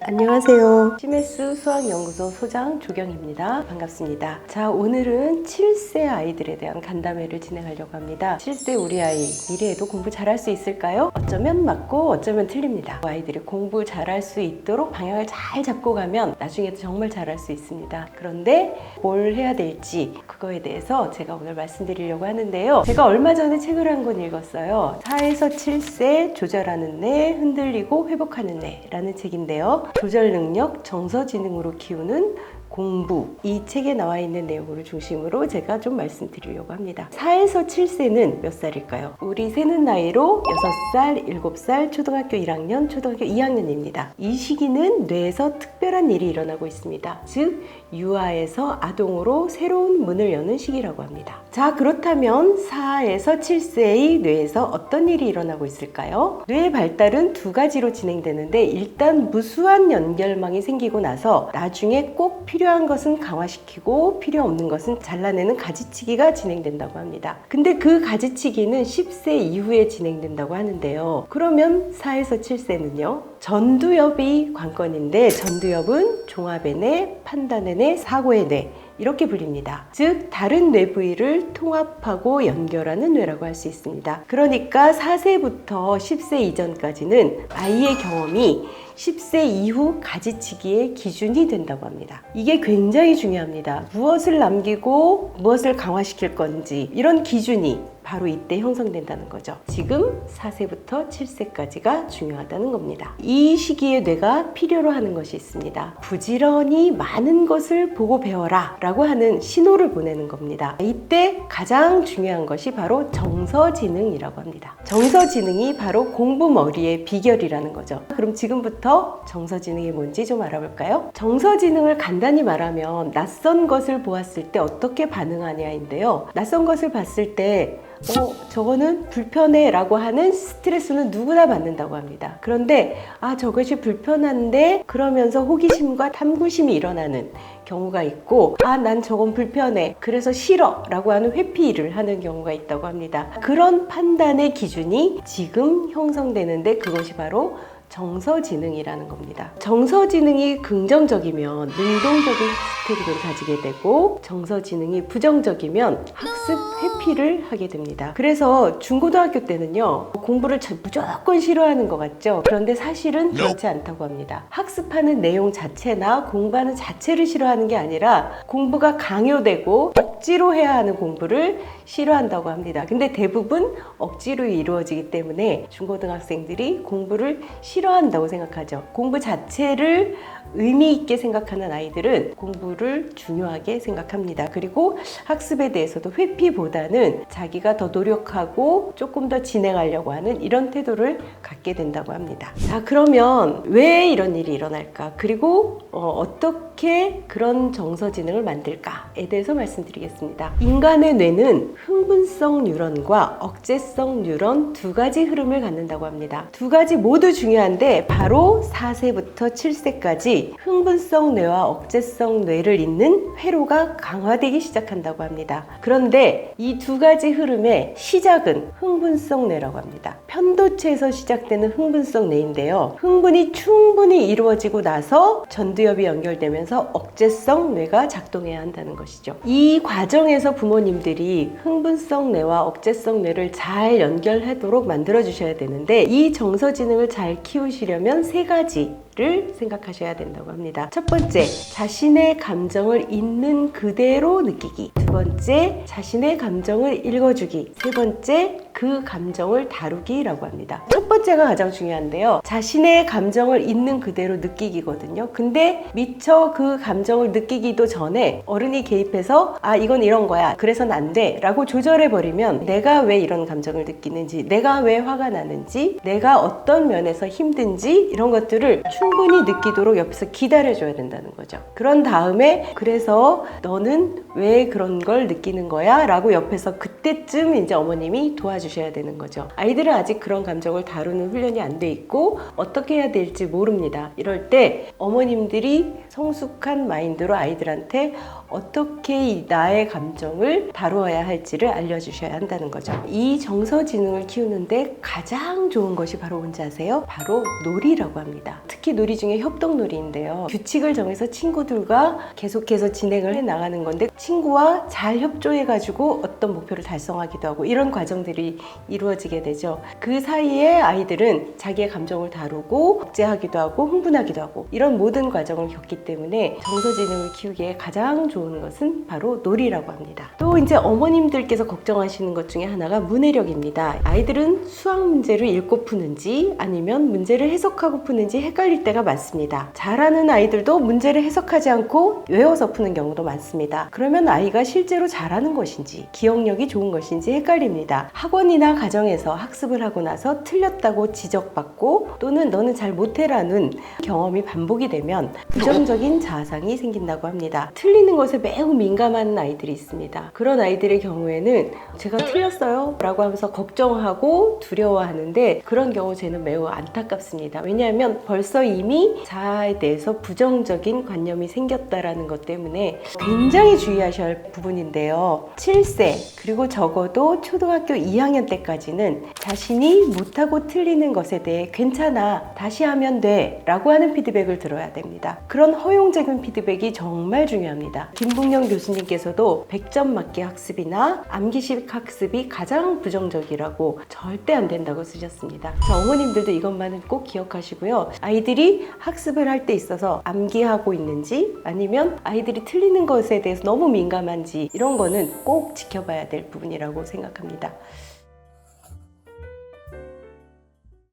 안녕하세요. CMS 수학연구소 소장 조경입니다. 반갑습니다. 자, 오늘은 7세 아이들에 대한 간담회를 진행하려고 합니다. 7세 우리 아이 미래에도 공부 잘할 수 있을까요? 어쩌면 맞고 어쩌면 틀립니다. 아이들이 공부 잘할 수 있도록 방향을 잘 잡고 가면 나중에도 정말 잘할 수 있습니다. 그런데 뭘 해야 될지 그거에 대해서 제가 오늘 말씀드리려고 하는데요. 제가 얼마 전에 책을 한 권 읽었어요. 4에서 7세 조절하는 애, 흔들리고 회복하는 애 라는 책인데요. 조절 능력, 정서지능으로 키우는 공부, 이 책에 나와 있는 내용을 중심으로 제가 좀 말씀드리려고 합니다. 4에서 7세는 몇 살일까요? 우리 세는 나이로 6살, 7살, 초등학교 1학년, 초등학교 2학년입니다. 이 시기는 뇌에서 특별한 일이 일어나고 있습니다. 즉, 유아에서 아동으로 새로운 문을 여는 시기라고 합니다. 자, 그렇다면 4에서 7세의 뇌에서 어떤 일이 일어나고 있을까요? 뇌의 발달은 두 가지로 진행되는데, 일단 무수한 연결망이 생기고 나서 나중에 꼭 필요한 것은 강화시키고 필요 없는 것은 잘라내는 가지치기가 진행된다고 합니다. 근데 그 가지치기는 10세 이후에 진행된다고 하는데요. 그러면 4에서 7세는요? 전두엽이 관건인데, 전두엽은 종합의 뇌, 판단의 뇌, 사고의 뇌 이렇게 불립니다. 즉, 다른 뇌 부위를 통합하고 연결하는 뇌라고 할 수 있습니다. 그러니까 4세부터 10세 이전까지는 아이의 경험이 10세 이후 가지치기의 기준이 된다고 합니다. 이게 굉장히 중요합니다. 무엇을 남기고 무엇을 강화시킬 건지 이런 기준이 바로 이때 형성된다는 거죠. 지금 4세부터 7세까지가 중요하다는 겁니다. 이 시기에 뇌가 필요로 하는 것이 있습니다. 부지런히 많은 것을 보고 배워라 라고 하는 신호를 보내는 겁니다. 이때 가장 중요한 것이 바로 정서지능이라고 합니다. 정서지능이 바로 공부머리의 비결이라는 거죠. 그럼 지금부터 정서지능이 뭔지 좀 알아볼까요? 정서지능을 간단히 말하면 낯선 것을 보았을 때 어떻게 반응하냐인데요. 낯선 것을 봤을 때 저거는 불편해 라고 하는 스트레스는 누구나 받는다고 합니다. 그런데 저것이 불편한데 그러면서 호기심과 탐구심이 일어나는 경우가 있고, 난 저건 불편해 그래서 싫어 라고 하는 회피를 하는 경우가 있다고 합니다. 그런 판단의 기준이 지금 형성되는데 그것이 바로 정서지능이라는 겁니다. 정서지능이 긍정적이면 능동적인 스태틱을 가지게 되고, 정서지능이 부정적이면 학습 회피를 하게 됩니다. 그래서 중고등학교 때는요, 공부를 무조건 싫어하는 것 같죠? 그런데 사실은 그렇지 않다고 합니다. 학습하는 내용 자체나 공부하는 자체를 싫어하는 게 아니라 공부가 강요되고 억지로 해야 하는 공부를 싫어한다고 합니다. 근데 대부분 억지로 이루어지기 때문에 중고등학생들이 공부를 싫어한다고 생각하죠. 공부 자체를 의미 있게 생각하는 아이들은 공부를 중요하게 생각합니다. 그리고 학습에 대해서도 회피보다는 자기가 더 노력하고 조금 더 진행하려고 하는 이런 태도를 갖게 된다고 합니다. 자, 그러면 왜 이런 일이 일어날까? 그리고 어떻게 그런 정서지능을 만들까에 대해서 말씀드리겠습니다. 인간의 뇌는 흥분성 뉴런과 억제성 뉴런 두 가지 흐름을 갖는다고 합니다. 두 가지 모두 중요한데 바로 4세부터 7세까지 흥분성 뇌와 억제성 뇌를 잇는 회로가 강화되기 시작한다고 합니다. 그런데 이 두 가지 흐름의 시작은 흥분성 뇌라고 합니다. 편도체에서 시작되는 흥분성 뇌인데요. 흥분이 충분히 이루어지고 나서 전두엽이 연결되면서 억제성 뇌가 작동해야 한다는 것이죠. 이 과정에서 부모님들이 흥분성 뇌와 억제성 뇌를 잘 연결하도록 만들어 주셔야 되는데, 이 정서지능을 잘 키우시려면 세 가지를 생각하셔야 된다고 합니다. 첫 번째, 자신의 감정을 있는 그대로 느끼기. 두 번째, 자신의 감정을 읽어주기. 세 번째, 그 감정을 다루기라고 합니다. 첫 번째가 가장 중요한데요. 자신의 감정을 있는 그대로 느끼기거든요. 근데 미처 그 감정을 느끼기도 전에 어른이 개입해서 이건 이런 거야 그래서는 안 돼 라고 조절해버리면 내가 왜 이런 감정을 느끼는지, 내가 왜 화가 나는지, 내가 어떤 면에서 힘든지 이런 것들을 충분히 느끼도록 옆에서 기다려줘야 된다는 거죠. 그런 다음에 그래서 너는 왜 그런 걸 느끼는 거야? 라고 옆에서 그때쯤 이제 어머님이 도와주셔야 되는 거죠. 아이들은 아직 그런 감정을 다루는 훈련이 안 돼 있고 어떻게 해야 될지 모릅니다. 이럴 때 어머님들이 성숙한 마인드로 아이들한테 어떻게 이 나의 감정을 다루어야 할지를 알려주셔야 한다는 거죠. 이 정서지능을 키우는데 가장 좋은 것이 바로 뭔지 아세요? 바로 놀이라고 합니다. 특히 놀이 중에 협동놀이인데요. 규칙을 정해서 친구들과 계속해서 진행을 해 나가는 건데 친구와 잘 협조해가지고 어떤 목표를 달성하기도 하고 이런 과정들이 이루어지게 되죠. 그 사이에 아이들은 자기의 감정을 다루고 억제하기도 하고 흥분하기도 하고 이런 모든 과정을 겪기 때문에 정서지능을 키우기에 가장 좋은 것은 바로 놀이라고 합니다. 또 이제 어머님들께서 걱정하시는 것 중에 하나가 문해력입니다. 아이들은 수학 문제를 읽고 푸는지 아니면 문제를 해석하고 푸는지 헷갈릴 때가 많습니다. 잘하는 아이들도 문제를 해석하지 않고 외워서 푸는 경우도 많습니다. 그러면 아이가 실제로 잘하는 것인지 기억력이 좋은 것인지 헷갈립니다. 학원이나 가정에서 학습을 하고 나서 틀렸다고 지적받고 또는 너는 잘 못해라는 경험이 반복이 되면 부정적인 자아상이 생긴다고 합니다. 틀리는 것에 매우 민감한 아이들이 있습니다. 그런 아이들의 경우에는 제가 틀렸어요 라고 하면서 걱정하고 두려워하는데 그런 경우 저는 매우 안타깝습니다. 왜냐하면 벌써 이미 자아에 대해서 부정적인 관념이 생겼다라는 것 때문에 굉장히 주의하셔야 할 부분인데요. 7세 그리고 적어도 초등학교 2학년 때까지는 자신이 못하고 틀리는 것에 대해 괜찮아 다시 하면 돼 라고 하는 피드백을 들어야 됩니다. 그런 허용적인 피드백이 정말 중요합니다. 김북영 교수님께서도 100점 맞기 학습이나 암기식 학습이 가장 부정적이라고 절대 안 된다고 쓰셨습니다. 어머님들도 이것만은 꼭 기억하시고요. 아이들이 학습을 할 때 있어서 암기하고 있는지 아니면 아이들이 틀리는 것에 대해서 너무 민감한지 이런 거는 꼭 지켜봐야 될 부분이라고 생각합니다.